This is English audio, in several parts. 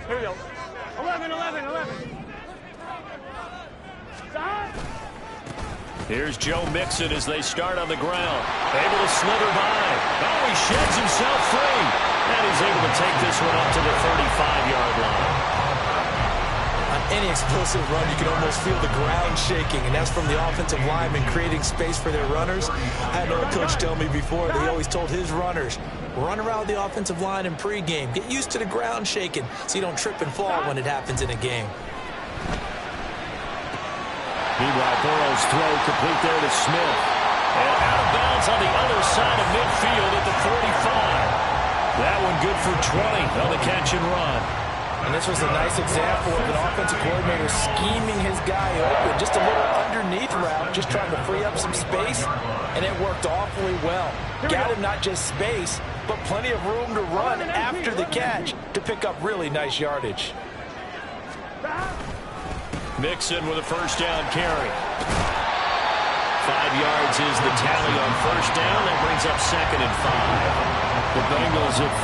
Here we go. 11, 11, 11. Here's Joe Mixon as they start on the ground. Able to slither by. Oh, he sheds himself free. And he's able to take this one up to the 35-yard line. On any explosive run, you can almost feel the ground shaking, and that's from the offensive linemen creating space for their runners. I had an old coach tell me before that he always told his runners, run around the offensive line in pregame. Get used to the ground shaking so you don't trip and fall when it happens in a game. Meanwhile, Burrow's throw complete there to Smith. And out of bounds on the other side of midfield at the 45. That one good for 20 on the catch and run. And this was a nice example of an offensive coordinator scheming his guy open. Just a little underneath route, just trying to free up some space, and it worked awfully well. Got him not just space, but plenty of room to run after the catch to pick up really nice yardage. Mixon with a first down carry. 5 yards is the tally on first down. That brings up 2nd and 5. The Bengals at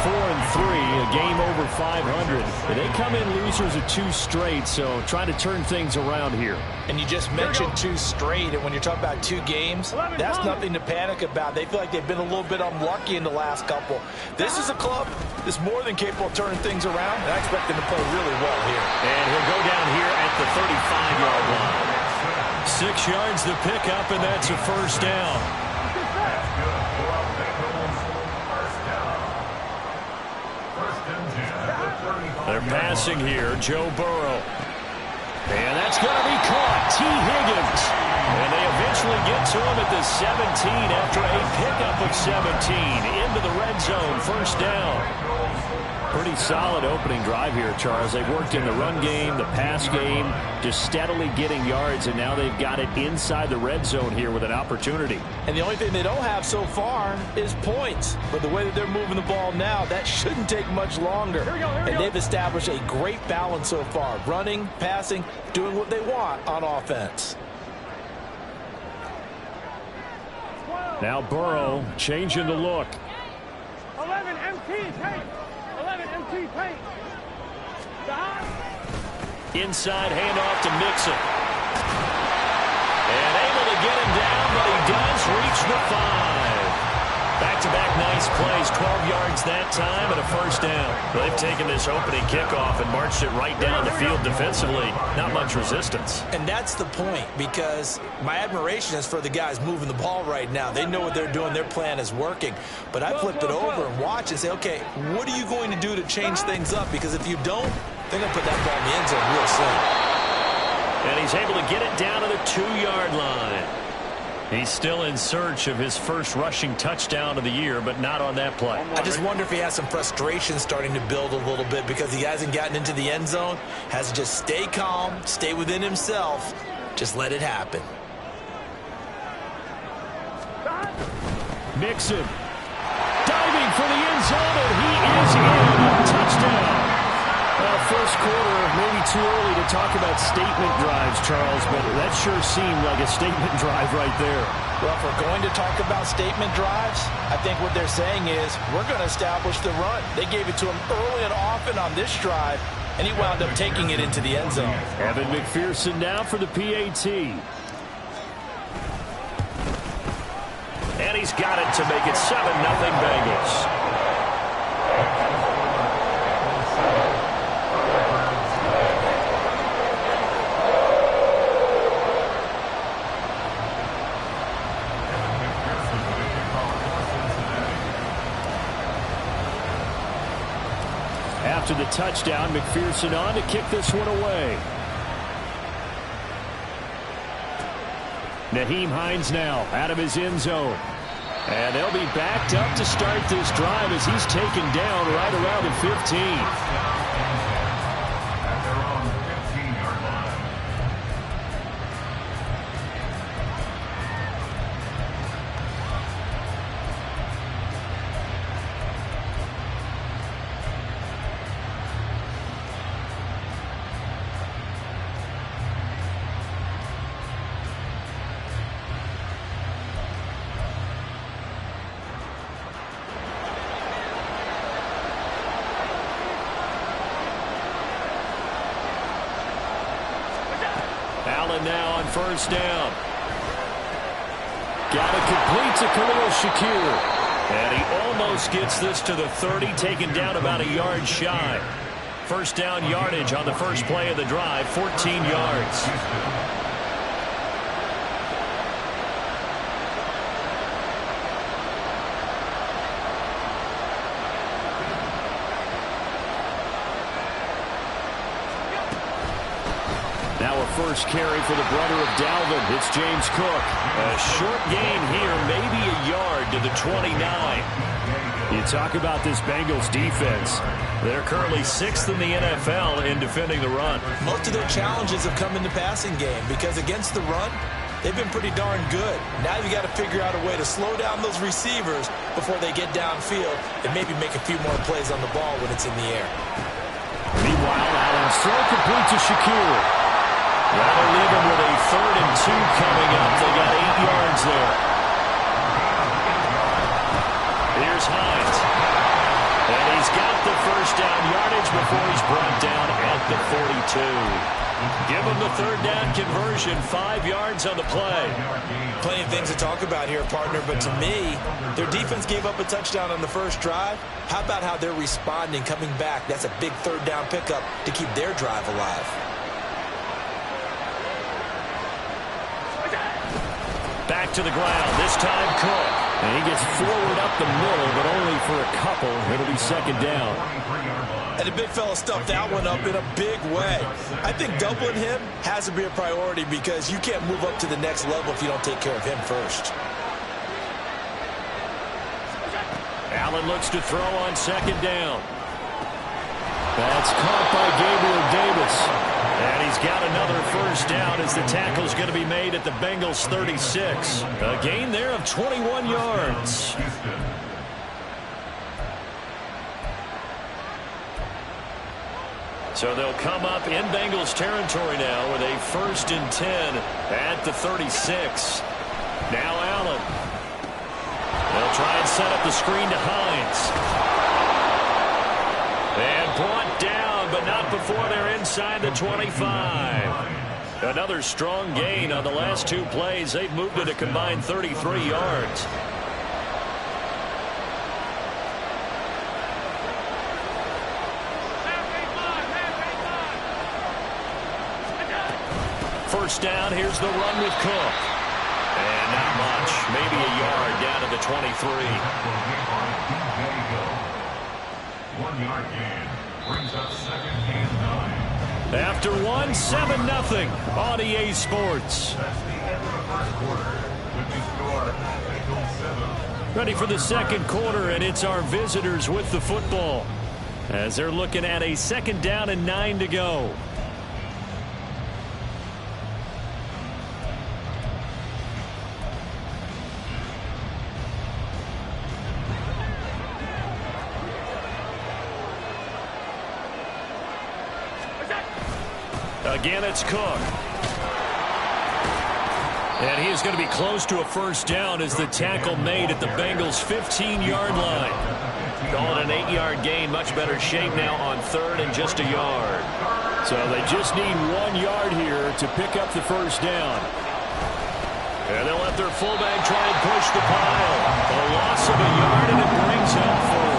4-3, a game over 500. They come in losers of 2 straight, so trying to turn things around here. And you just mentioned 2 straight, and when you're talking about 2 games, that's nothing to panic about. They feel like they've been a little bit unlucky in the last couple. This is a club that's more than capable of turning things around, and I expect them to play really well here. And he'll go down here at the 35-yard line. 6 yards to pick up, and that's a first down. They're passing here, Joe Burrow. And that's going to be caught. T. Higgins. And they eventually get to him at the 17 after a pickup of 17 into the red zone. First down. Pretty solid opening drive here, Charles. They've worked in the run game, the pass game, just steadily getting yards, and now they've got it inside the red zone here with an opportunity. And the only thing they don't have so far is points. But the way that they're moving the ball now, that shouldn't take much longer. And they've established a great balance so far. Running, passing, doing what they want on offense. Now Burrow changing the look. 11 MT paint. 11 MT paint. Inside handoff to Mixon. And able to get him down, but he does reach the 5. Back-to-back nice plays, 12 yards that time and a first down. They've taken this opening kickoff and marched it right down the field defensively. Not much resistance. And that's the point, because my admiration is for the guys moving the ball right now. They know what they're doing. Their plan is working. But I flip it over and watch and say, okay, what are you going to do to change things up? Because if you don't, they're going to put that ball in the end zone real soon. And he's able to get it down to the 2-yard line. He's still in search of his first rushing touchdown of the year, but not on that play. I just wonder if he has some frustration starting to build a little bit because he hasn't gotten into the end zone. Has to just stay calm, stay within himself, just let it happen. Mixon diving for the end zone, and he is in. Touchdown. First quarter, maybe too early to talk about statement drives, Charles, but that sure seemed like a statement drive right there. Well, if we're going to talk about statement drives, I think what they're saying is we're going to establish the run. They gave it to him early and often on this drive, and he wound up taking it into the end zone. Evan McPherson now for the PAT. And he's got it to make it 7-0 Bengals. After the touchdown, McPherson on to kick this one away. Nyheim Hines now out of his end zone. And they'll be backed up to start this drive as he's taken down right around the 15. Allen now on first down. Got it complete to Khalil Shakir. And he almost gets this to the 30, taken down about a yard shy. First down yardage on the first play of the drive, 14 yards. Now a first carry for the brother of Dalvin. It's James Cook. A short gain here, maybe a yard to the 29. You talk about this Bengals defense. They're currently 6th in the NFL in defending the run. Most of their challenges have come in the passing game because against the run, they've been pretty darn good. Now you got to figure out a way to slow down those receivers before they get downfield and maybe make a few more plays on the ball when it's in the air. Meanwhile, Allen's throw complete to Shakir. That'll leave him with a 3rd and 2 coming up. They got 8 yards there. Here's Hines. And he's got the first down yardage before he's brought down at the 42. Give him the 3rd down conversion, 5 yards on the play. Plenty of things to talk about here, partner, but to me, their defense gave up a touchdown on the first drive. How about how they're responding, coming back? That's a big 3rd down pickup to keep their drive alive. Back to the ground, this time Cook. And he gets forward up the middle, but only for a couple. It'll be 2nd down. And the big fella stuffed that one up in a big way. I think doubling him has to be a priority because you can't move up to the next level if you don't take care of him first. Allen looks to throw on 2nd down. That's caught by Gabriel Davis. And he's got another first down as the tackle's going to be made at the Bengals 36. A gain there of 21 yards. So they'll come up in Bengals territory now with a 1st and 10 at the 36. Now Allen. They'll try and set up the screen to Hines. And brought down, but not before they're inside the 25. Another strong gain on the last 2 plays. They've moved it a combined 33 yards. First down, here's the run with Cook. And not much, maybe a yard down to the 23. 1 yard gain brings up 2nd and 9. After 1, 7-0 on EA Sports. That's the end of the first quarter. With the score, Bengals 7. Ready for the 2nd quarter, and it's our visitors with the football as they're looking at a 2nd down and 9 to go. Again, it's Cook. And he is going to be close to a first down as the tackle made at the Bengals' 15-yard line. Call it an 8-yard gain. Much better shape now on 3rd and just a yard. So they just need 1 yard here to pick up the first down. And they'll let their fullback try and push the pile. A loss of a yard, and it brings up 4.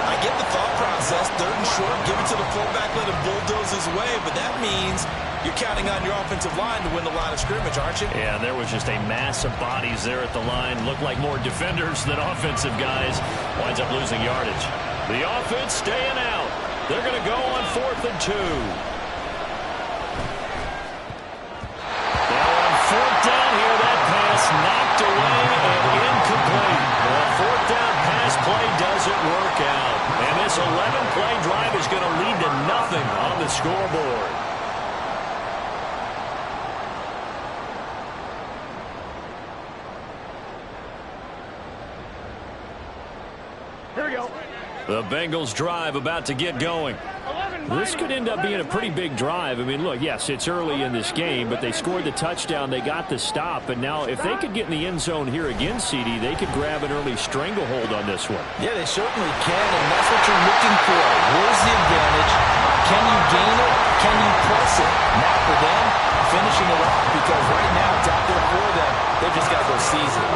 I get the thought process, 3rd and short, give it to the fullback, let him bulldoze his way, but that means you're counting on your offensive line to win the line of scrimmage, aren't you? Yeah, there was just a mass of bodies there at the line. Looked like more defenders than offensive guys. Winds up losing yardage. The offense staying out. They're going to go on 4th and 2. Now on 4th down here, that pass knocked away and incomplete. The 4th down pass play doesn't work out. And this 11-play drive is going to lead to nothing on the scoreboard. Here we go. The Bengals drive about to get going. This could end up being a pretty big drive. I mean, look, yes, it's early in this game, but they scored the touchdown. They got the stop. And now if they could get in the end zone here again, CD, they could grab an early stranglehold on this one. Yeah, they certainly can, and that's what you're looking for. Where's the advantage? Can you gain it? Can you press it? Now for them, finishing it off, because right now it's out there for them. They've just got to go seize it.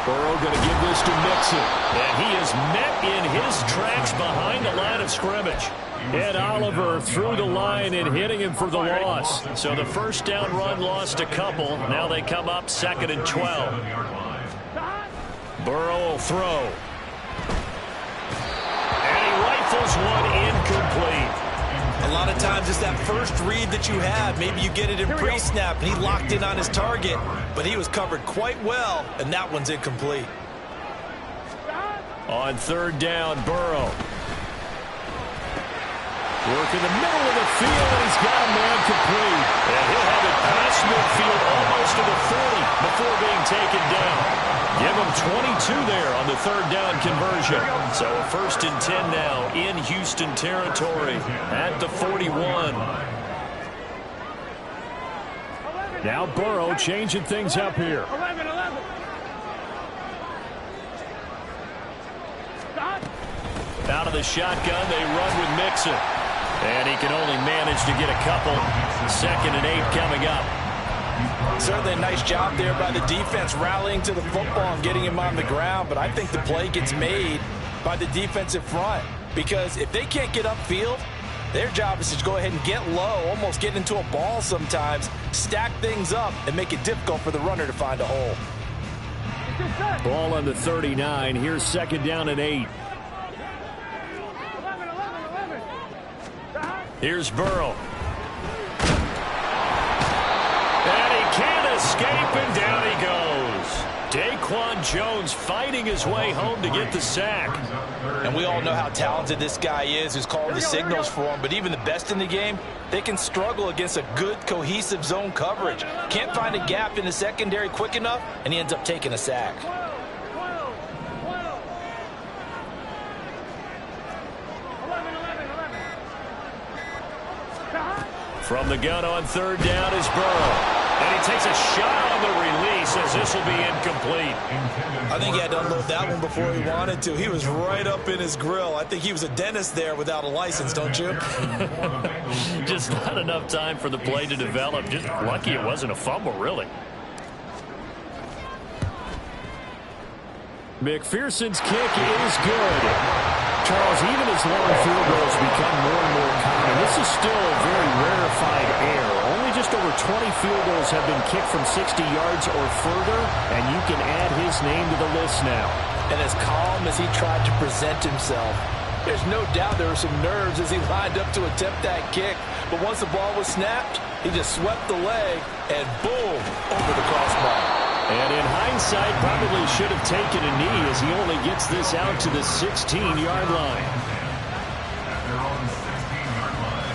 Burrow going to give this to Mixon. And he is met in his tracks behind the line of scrimmage. Ed Oliver through the line and hitting him for the loss. So the first down run lost a couple. Now they come up 2nd and 12. Burrow will throw. And he rifles one incomplete. A lot of times it's that first read that you have. Maybe you get it in pre-snap, and he locked in on his target, but he was covered quite well, and that one's incomplete. On 3rd down, Burrow. Work in the middle of the field, and he's got a man complete. And he'll have it past midfield almost to the 40 before being taken down. Give him 22 there on the 3rd down conversion. So a 1st and 10 now in Houston territory at the 41. Now Burrow changing things up here. 11. Out of the shotgun, they run with Mixon. And he can only manage to get a couple. 2nd and 8 coming up. Certainly a nice job there by the defense rallying to the football and getting him on the ground, but I think the play gets made by the defensive front, because if they can't get upfield, their job is to go ahead and get low, almost get into a ball sometimes, stack things up, and make it difficult for the runner to find a hole. Ball on the 39. Here's 2nd down and 8. Here's Burrow. And he can't escape, and down he goes. Daquan Jones fighting his way home to get the sack. And we all know how talented this guy is who's calling the signals for him, but even the best in the game, they can struggle against a good, cohesive zone coverage. Can't find a gap in the secondary quick enough, and he ends up taking a sack. From the gun on 3rd down is Burrow. And he takes a shot on the release as this will be incomplete. I think he had to unload that one before he wanted to. He was right up in his grill. I think he was a dentist there without a license, don't you? Just not enough time for the play to develop. Just lucky it wasn't a fumble, really. McPherson's kick is good. Charles, even as long field goals become more and more common, this is still a very rarefied air. Only just over 20 field goals have been kicked from 60 yards or further, and you can add his name to the list now. And as calm as he tried to present himself, there's no doubt there were some nerves as he lined up to attempt that kick. But once the ball was snapped, he just swept the leg, and boom, over the crossbar. And in hindsight, probably should have taken a knee as he only gets this out to the 16-yard line. They're on the 16-yard line.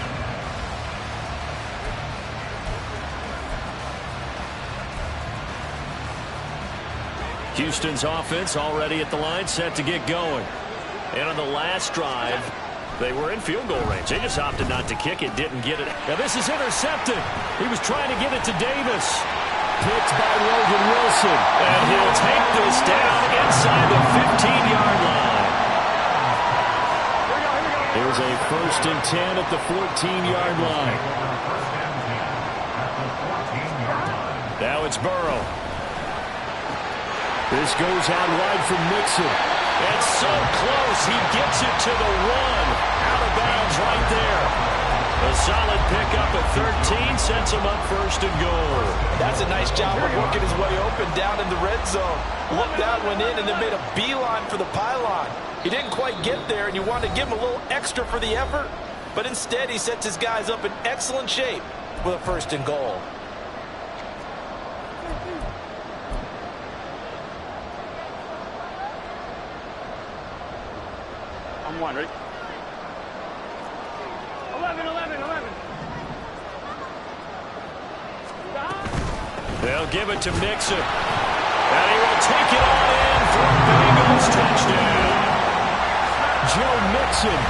Houston's offense already at the line, set to get going. And on the last drive, they were in field goal range. They just opted not to kick it, didn't get it. Now this is intercepted. He was trying to get it to Davis. Picked by Logan Wilson. And he'll take this down inside the 15-yard line. Here's a 1st and 10 at the 14-yard line. Now it's Burrow. This goes out wide from Mixon. And so close, he gets it to the 1. Out of bounds right there. A solid pickup at 13 sets him up 1st and goal. That's a nice job of working his way open down in the red zone. Looked that one in and then made a beeline for the pylon. He didn't quite get there, and you wanted to give him a little extra for the effort, but instead he sets his guys up in excellent shape with a 1st and goal. I'm one, right? 11. They'll give it to Mixon. And he will take it all in for a Bengals touchdown. Joe Mixon,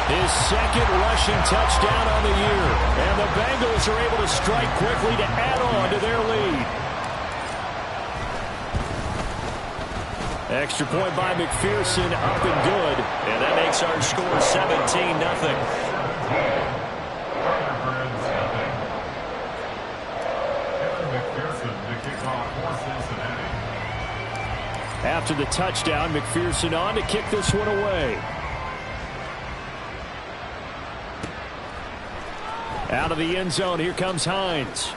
his 2nd rushing touchdown on the year. And the Bengals are able to strike quickly to add on to their lead. Extra point by McPherson, up and good. And that makes our score 17-0. After the touchdown, McPherson on to kick this one away. Out of the end zone, here comes Hines.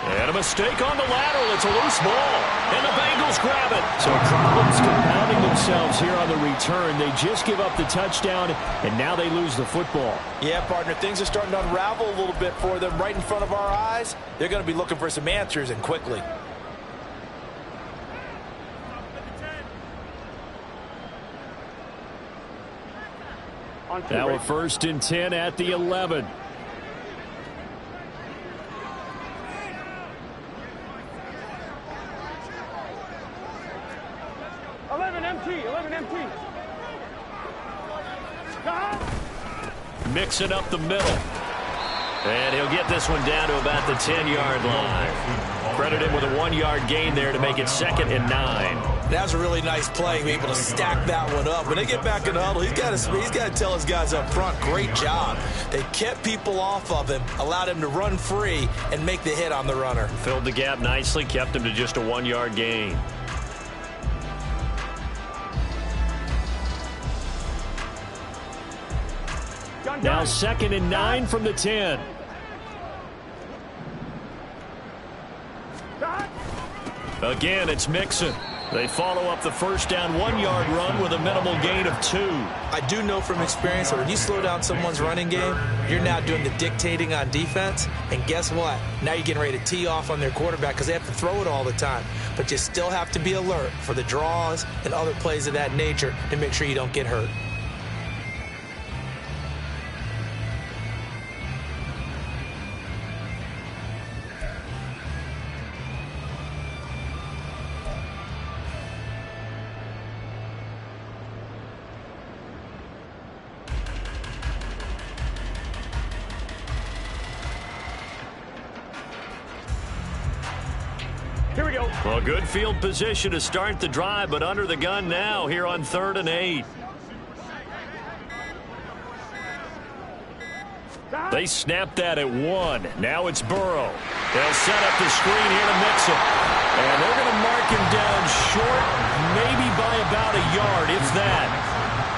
And a mistake on the lateral. It's a loose ball. And the Bengals grab it. So problems compounding themselves here on the return. They just give up the touchdown, and now they lose the football. Yeah, partner, things are starting to unravel a little bit for them right in front of our eyes. They're going to be looking for some answers, and quickly. Now a 1st and 10 at the 11. Mixing up the middle. And he'll get this one down to about the 10-yard line. Credit him with a 1-yard gain there to make it 2nd and 9. That was a really nice play, being able to stack that one up. When they get back in the huddle, he's got to tell his guys up front, great job. They kept people off of him, allowed him to run free, and make the hit on the runner. Filled the gap nicely, kept him to just a 1-yard gain. Now 2nd and 9 from the 10. Again, it's Mixon. They follow up the first down 1-yard run with a minimal gain of 2. I do know from experience that when you slow down someone's running game, you're now doing the dictating on defense. And guess what? Now you're getting ready to tee off on their quarterback because they have to throw it all the time. But you still have to be alert for the draws and other plays of that nature to make sure you don't get hurt. Here we go. Well, good field position to start the drive, but under the gun now here on 3rd and 8. They snapped that at 1. Now it's Burrow. They'll set up the screen here to Mixon. And they're going to mark him down short, maybe by about a yard, if that.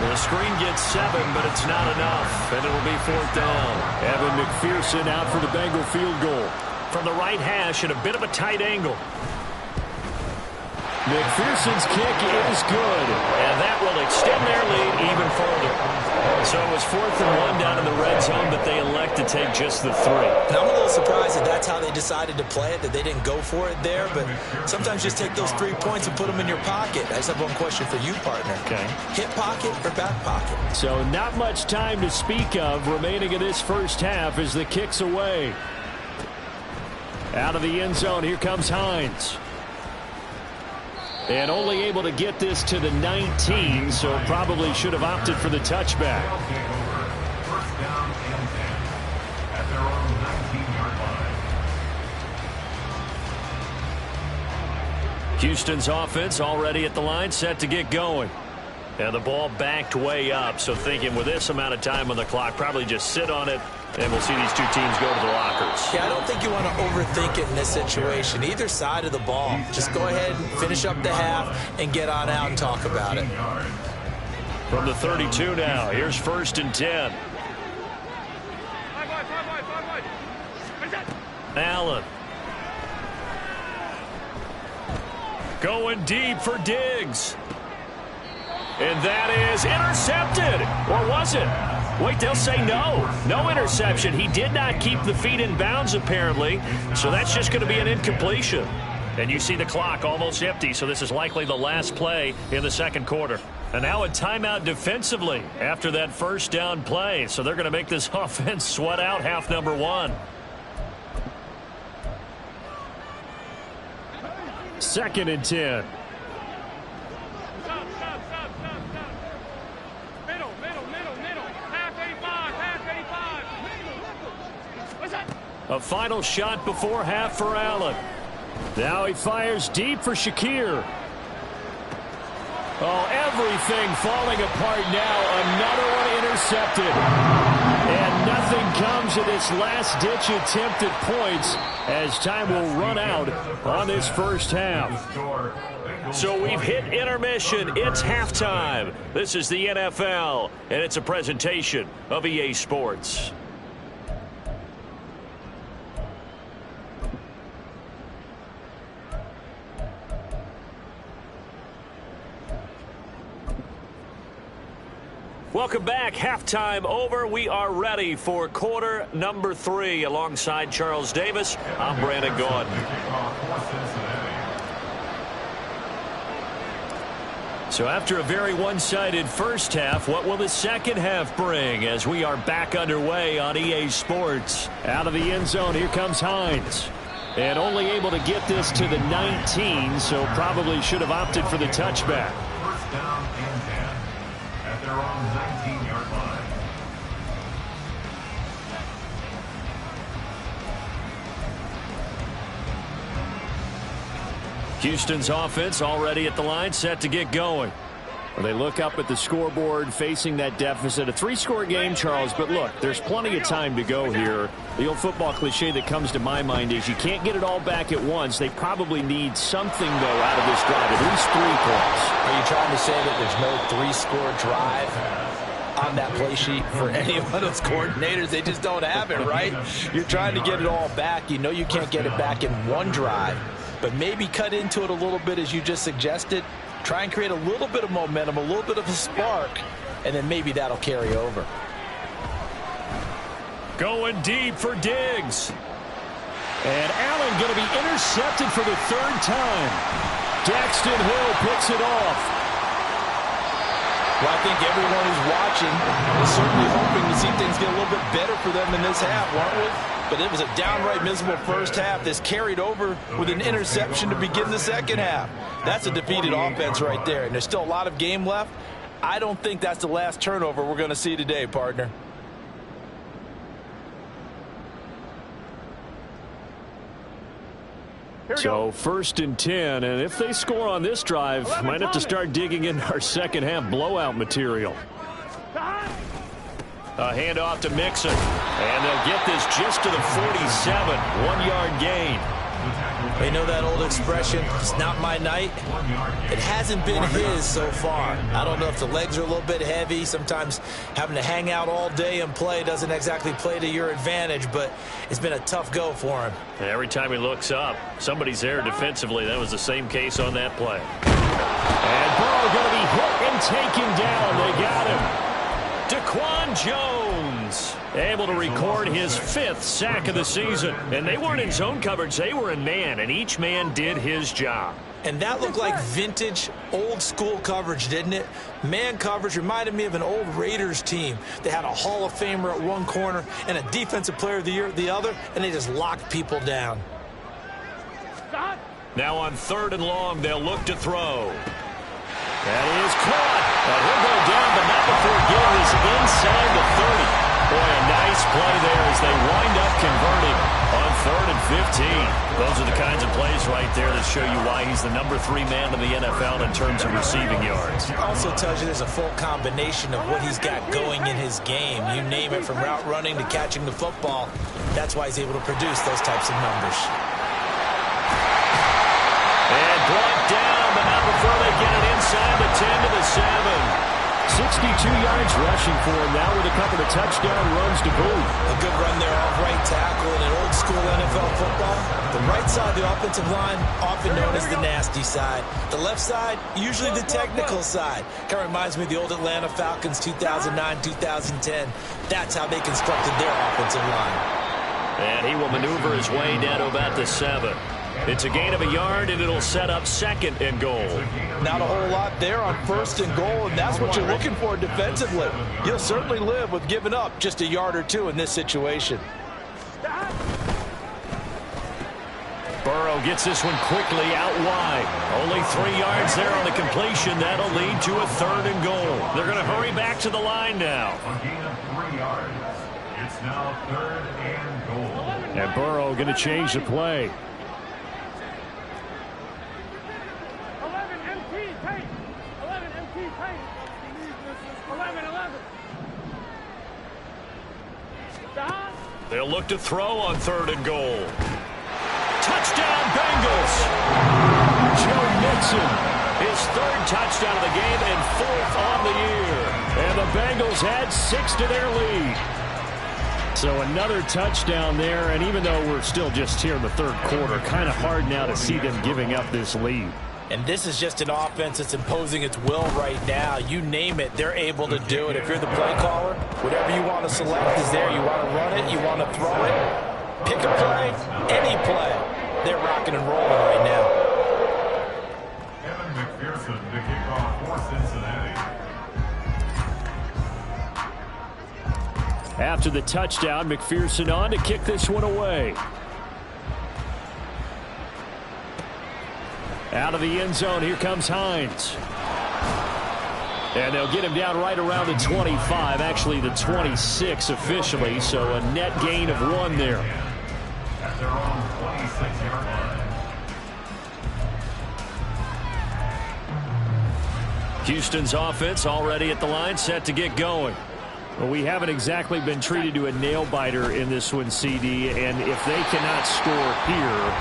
The screen gets 7, but it's not enough. And it'll be 4th down. Evan McPherson out for the Bengal field goal. From the right hash at a bit of a tight angle. McPherson's kick is good, and that will extend their lead even further. So it was 4th and 1 down in the red zone, but they elect to take just the 3. Now, I'm a little surprised that that's how they decided to play it, that they didn't go for it there, but sometimes just take those 3 points and put them in your pocket. I just have one question for you, partner. Okay. Hip pocket or back pocket? So not much time to speak of remaining in this first half as the kick's away. Out of the end zone, here comes Hines. And only able to get this to the 19, so probably should have opted for the touchback. First down and 10 at their own 19-yard line. Houston's offense already at the line, set to get going. And the ball backed way up, so thinking with this amount of time on the clock, probably just sit on it, and we'll see these two teams go to the lockers. Yeah, I don't think you want to overthink it in this situation. Either side of the ball. Just go ahead and finish up the half and get on out and talk about it. From the 32 now, here's 1st and 10. Allen. Going deep for Diggs. And that is intercepted. Or was it? Wait, they'll say no. No interception. He did not keep the feet in bounds, apparently. So that's just going to be an incompletion. And you see the clock almost empty, so this is likely the last play in the second quarter. And now a timeout defensively after that first down play. So they're going to make this offense sweat out half number 1. 2nd and 10. A final shot before half for Allen. Now he fires deep for Shakir. Oh, everything falling apart now. Another one intercepted. And nothing comes of this last-ditch attempt at points as time will run out on this first half. So we've hit intermission. It's halftime. This is the NFL, and it's a presentation of EA Sports. Welcome back. Halftime over. We are ready for quarter number 3. Alongside Charles Davis, I'm Brandon Gordon. So after a very one-sided first half, what will the second half bring as we are back underway on EA Sports? Out of the end zone, here comes Hines. And only able to get this to the 19, so probably should have opted for the touchback. First down and 10 at their own 19-yard line. Houston's offense already at the line, set to get going. Well, they look up at the scoreboard, facing that deficit. A 3-score game, Charles, but look, there's plenty of time to go here. The old football cliche that comes to my mind is you can't get it all back at once. They probably need something, though, out of this drive, at least 3 points. Are you trying to say that there's no 3-score drive on that play sheet for any one of those coordinators? They just don't have it, right? You're trying to get it all back. You know you can't get it back in one drive, but maybe cut into it a little bit as you just suggested. Try and create a little bit of momentum, a little bit of a spark, and then maybe that'll carry over. Going deep for Diggs. And Allen going to be intercepted for the 3rd time. Daxton Hill picks it off. Well, I think everyone who's watching is certainly hoping to see things get a little bit better for them in this half, aren't we? But it was a downright miserable first half. This carried over with an interception to begin the second half. That's a defeated offense right there, and there's still a lot of game left. I don't think that's the last turnover we're going to see today, partner. So 1st and 10, and if they score on this drive, might have to start digging in our second half blowout material. A handoff to Mixon, and they'll get this just to the 47, 1-yard gain. You know that old expression, it's not my night? It hasn't been his so far. I don't know if the legs are a little bit heavy. Sometimes having to hang out all day and play doesn't exactly play to your advantage, but it's been a tough go for him. Every time he looks up, somebody's there defensively. That was the same case on that play. And Burrow going to be hit and taken down. They got him. Daquan Jones able to record his 5th sack of the season. And they weren't in zone coverage. They were in man, and each man did his job. And that looked like vintage, old-school coverage, didn't it? Man coverage reminded me of an old Raiders team. They had a Hall of Famer at one corner and a Defensive Player of the Year at the other, and they just locked people down. Now on 3rd and long, they'll look to throw. That is caught. He'll go down, but not before getting this inside the 30. Boy, a nice play there as they wind up converting on 3rd and 15. Those are the kinds of plays right there that show you why he's the number 3 man in the NFL in terms of receiving yards. Also tells you there's a full combination of what he's got going in his game. You name it, from route running to catching the football. That's why he's able to produce those types of numbers. And brought down, but not before they get it inside the 10 to the 7. 62 yards rushing for him now with a couple of touchdown runs to boot. A good run there off right tackle in an old-school NFL football. The right side of the offensive line, often known as the nasty side. The left side, usually the technical side. Kind of reminds me of the old Atlanta Falcons 2009-2010. That's how they constructed their offensive line. And he will maneuver his way down to about the 7. It's a gain of a yard, and it'll set up 2nd and goal. Not a whole lot there on 1st and goal, and that's what you're looking for defensively. You'll certainly live with giving up just a yard or 2 in this situation. Burrow gets this one quickly out wide. Only 3 yards there on the completion. That'll lead to a 3rd and goal. They're going to hurry back to the line now. A gain of 3 yards. It's now 3rd and goal. And Burrow going to change the play. 11 MT, take. 11 11. They'll look to throw on 3rd and goal. Touchdown, Bengals! Joe Mixon, his 3rd touchdown of the game and 4th on the year. And the Bengals add 6 to their lead. So another touchdown there, and even though we're still just here in the 3rd quarter, kind of hard now to see them giving up this lead. And this is just an offense that's imposing its will right now. You name it, they're able to do it. If you're the play caller, whatever you want to select is there. You want to run it, you want to throw it, pick a play, any play. They're rocking and rolling right now. Kevin McPherson to kick off for Cincinnati. After the touchdown, McPherson on to kick this one away. Out of the end zone, here comes Hines. And they'll get him down right around the 25, actually the 26 officially, so a net gain of 1 there. At their own 26-yard line. Houston's offense already at the line, set to get going. Well, we haven't exactly been treated to a nail-biter in this one, CD, and if they cannot score here,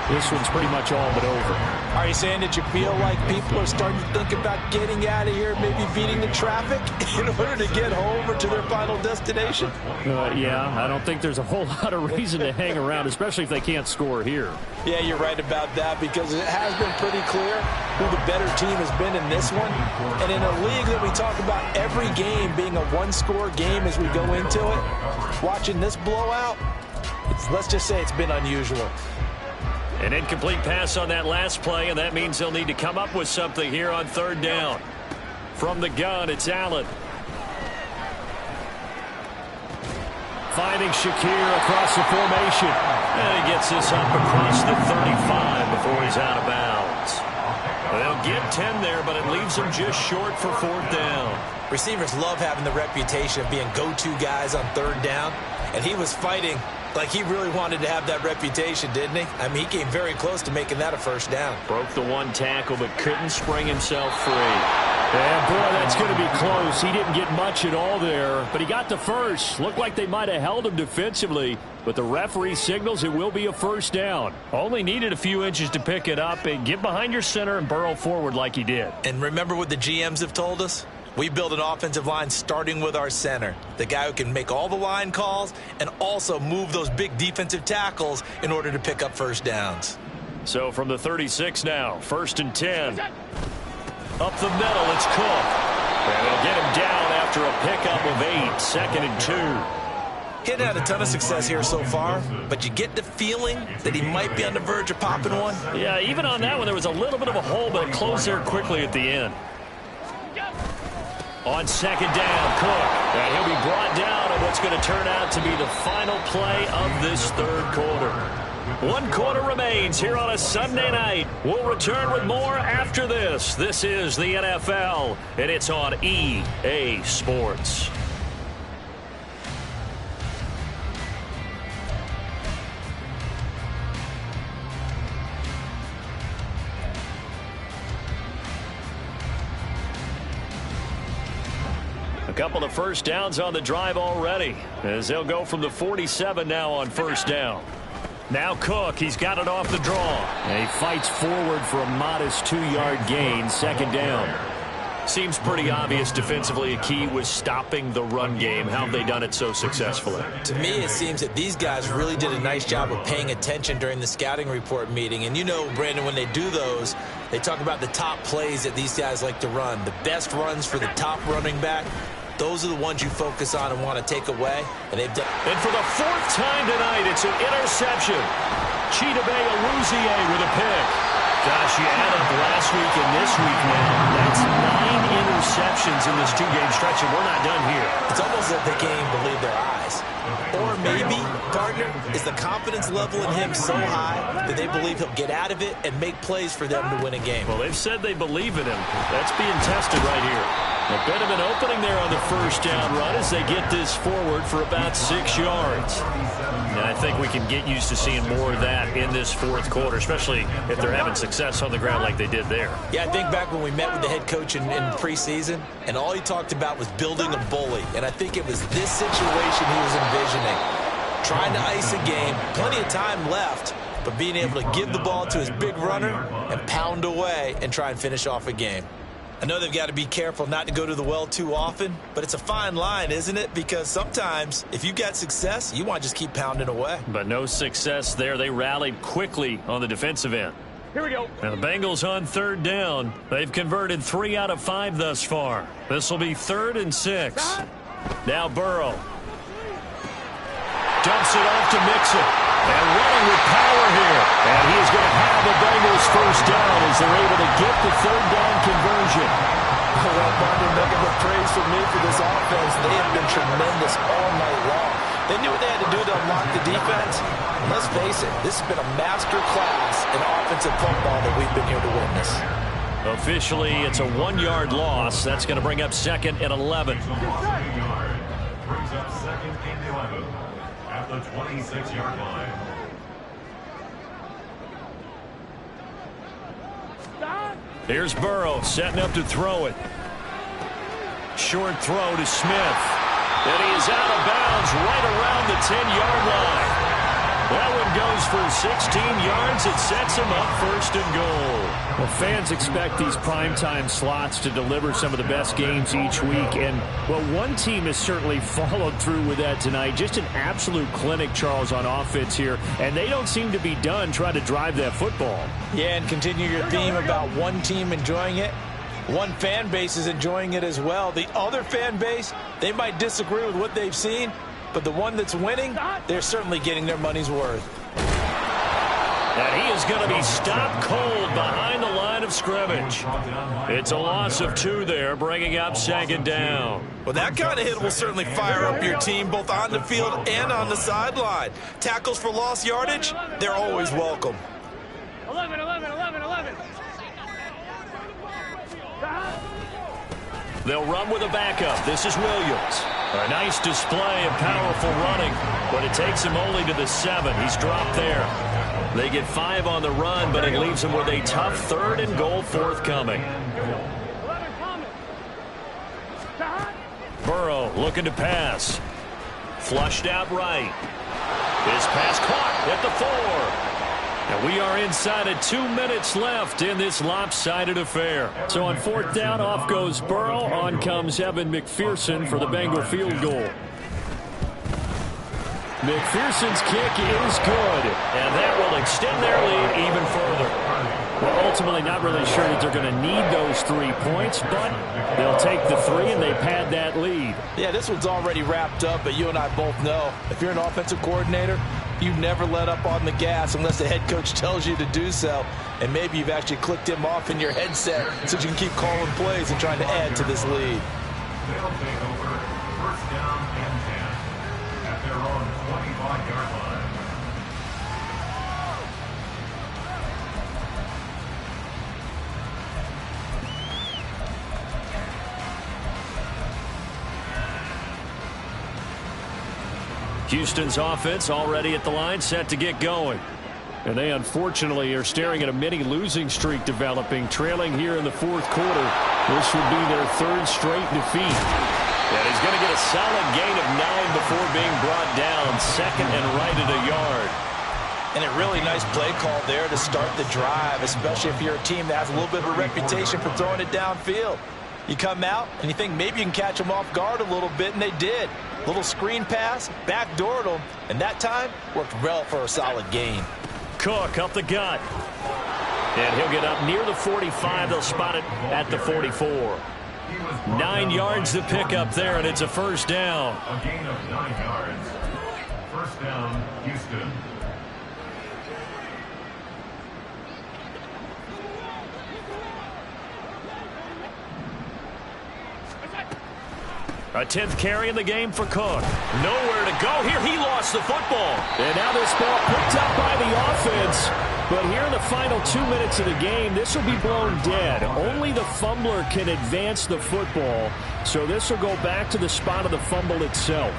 this one's pretty much all but over. Are you saying that you feel like people are starting to think about getting out of here, maybe beating the traffic in order to get home or to their final destination? Yeah, I don't think there's a whole lot of reason to hang around, especially if they can't score here. Yeah, you're right about that because it has been pretty clear who the better team has been in this one. And in a league that we talk about every game being a one-score game as we go into it, watching this blowout, let's just say it's been unusual. An incomplete pass on that last play, and that means they'll need to come up with something here on 3rd down. From the gun, it's Allen. Finding Shakir across the formation. And he gets this up across the 35 before he's out of bounds. They'll get 10 there, but it leaves them just short for 4th down. Receivers love having the reputation of being go-to guys on 3rd down, and he was fighting like he really wanted to have that reputation, didn't he? I mean, he came very close to making that a 1st down. Broke the 1 tackle, but couldn't spring himself free. And, boy, that's going to be close. He didn't get much at all there, but he got the 1st. Looked like they might have held him defensively, but the referee signals it will be a 1st down. Only needed a few inches to pick it up and get behind your center and burrow forward like he did. And remember what the GMs have told us? We build an offensive line starting with our center, the guy who can make all the line calls and also move those big defensive tackles in order to pick up 1st downs. So from the 36 now, 1st and 10. Up the middle, it's Cook. And they'll get him down after a pickup of 8, 2nd and 2. He hadn't had a ton of success here so far, but you get the feeling that he might be on the verge of popping one. Yeah, even on that one, there was a little bit of a hole, but it closed there quickly at the end. On 2nd down, Cook. And he'll be brought down on what's going to turn out to be the final play of this 3rd quarter. 1 quarter remains here on a Sunday night. We'll return with more after this. This is the NFL, and it's on EA Sports. A couple of 1st downs on the drive already, as they'll go from the 47 now on 1st down. Now Cook, he's got it off the draw. And he fights forward for a modest 2-yard gain, 2nd down. Seems pretty obvious defensively a key was stopping the run game. How have they done it so successfully? To me, it seems that these guys really did a nice job of paying attention during the scouting report meeting. And you know, Brandon, when they do those, they talk about the top plays that these guys like to run. The best runs for the top running back. Those are the ones you focus on and want to take away. And they've done. And for the 4th time tonight, it's an interception. Chidobe Awuzie with a pick. Gosh, you add up last week and this week now. That's 9 interceptions in this 2-game stretch, and we're not done here. It's almost like they can't even believe their eyes. Or maybe, partner, is the confidence level in him so high that they believe he'll get out of it and make plays for them to win a game. Well, they've said they believe in him. That's being tested right here. A bit of an opening there on the first down run as they get this forward for about 6 yards. And I think we can get used to seeing more of that in this fourth quarter, especially if they're having success on the ground like they did there. Yeah, I think back when we met with the head coach in preseason, and all he talked about was building a bully. And I think it was this situation he was envisioning. Trying to ice a game, plenty of time left, but being able to give the ball to his big runner and pound away and try and finish off a game. I know they've got to be careful not to go to the well too often, but it's a fine line, isn't it? Because sometimes if you got success, you want to just keep pounding away. But no success there. They rallied quickly on the defensive end. Here we go. Now the Bengals on third down. They've converted 3 out of 5 thus far. This will be 3rd and 6. Now Burrow. Dumps it off to Mixon. And running with power here. And he is going to have the Bengals first down as they're able to get the 3rd down conversion. Well, Martin, nothing but praise for me for this offense. They have been tremendous all night long. They knew what they had to do to unlock the defense. And let's face it, this has been a master class in offensive football that we've been here to witness. Officially, it's a 1-yard loss. That's going to bring up 2nd and 11. Brings up 2nd and 11 at the 26-yard line. Here's Burrow setting up to throw it. Short throw to Smith. And he is out of bounds right around the 10-yard line. That one goes for 16 yards. It sets him up 1st and goal. Well, fans expect these primetime slots to deliver some of the best games each week. And, well, one team has certainly followed through with that tonight. Just an absolute clinic, Charles, on offense here. And they don't seem to be done trying to drive that football. Yeah, and continue your theme about one team enjoying it. One fan base is enjoying it as well. The other fan base, they might disagree with what they've seen, but the one that's winning, they're certainly getting their money's worth. And he is going to be stopped cold behind the line of scrimmage. It's a loss of 2 there, bringing up 2nd down. Well, that kind of hit will certainly fire up your team both on the field and on the sideline. Tackles for lost yardage, they're always welcome. 11, 11, 11, 11. They'll run with a backup. This is Williams. A nice display of powerful running, but it takes him only to the 7. He's dropped there. They get 5 on the run, but it leaves them with a tough 3rd and goal forthcoming. Burrow looking to pass. Flushed out right. His pass caught at the 4. And we are inside of 2 minutes left in this lopsided affair. So on 4th down, off goes Burrow. On comes Evan McPherson for the Bengal field goal. McPherson's kick is good, and that will extend their lead even further. Well, ultimately not really sure that they're going to need those 3 points, but they'll take the 3 and they pad that lead. Yeah, this one's already wrapped up, but you and I both know if you're an offensive coordinator, you never let up on the gas unless the head coach tells you to do so. And maybe you've actually clicked him off in your headset so you can keep calling plays and trying to add to this lead. They'll take over 1st down and 10 at their own 25-yard line. Houston's offense already at the line, set to get going. And they unfortunately are staring at a mini losing streak developing, trailing here in the 4th quarter. This would be their 3rd straight defeat. And he's going to get a solid gain of 9 before being brought down, 2nd and right at a yard. And a really nice play call there to start the drive, especially if you're a team that has a little bit of a reputation for throwing it downfield. You come out and you think maybe you can catch them off guard a little bit, and they did. Little screen pass, backdoored them, and that time worked well for a solid gain. Cook up the gut. And he'll get up near the 45. They'll spot it at the 44. 9 yards to pick up there, and it's a 1st down. A gain of 9 yards. 1st down, Houston. A 10th carry in the game for Cook. Nowhere to go here. He lost the football. And now this ball picked up by the offense. But here in the final 2 minutes of the game, this will be blown dead. Only the fumbler can advance the football. So this will go back to the spot of the fumble itself.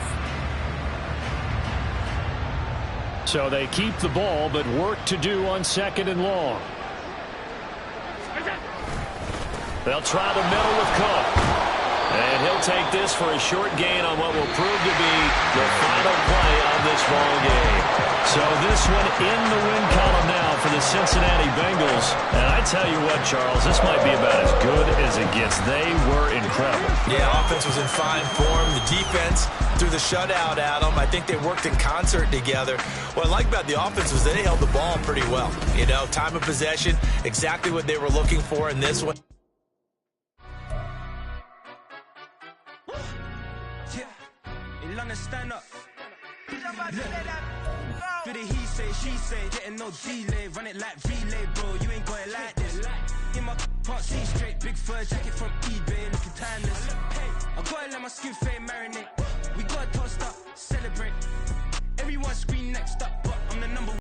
So they keep the ball, but work to do on 2nd and long. They'll try the middle with Cook. And he'll take this for a short gain on what will prove to be the final play of this ball game. So this one in the win column now for the Cincinnati Bengals. And I tell you what, Charles, this might be about as good as it gets. They were incredible. Yeah, offense was in fine form. The defense threw the shutout at them. I think they worked in concert together. What I like about the offense was they held the ball pretty well. You know, time of possession, exactly what they were looking for in this one. Stand up. Do the he say, she say, getting no delay, run it like relay, bro. You ain't got it like this. In my can't see straight, big fur jacket from eBay, looking timeless. Hey, I gotta let my skin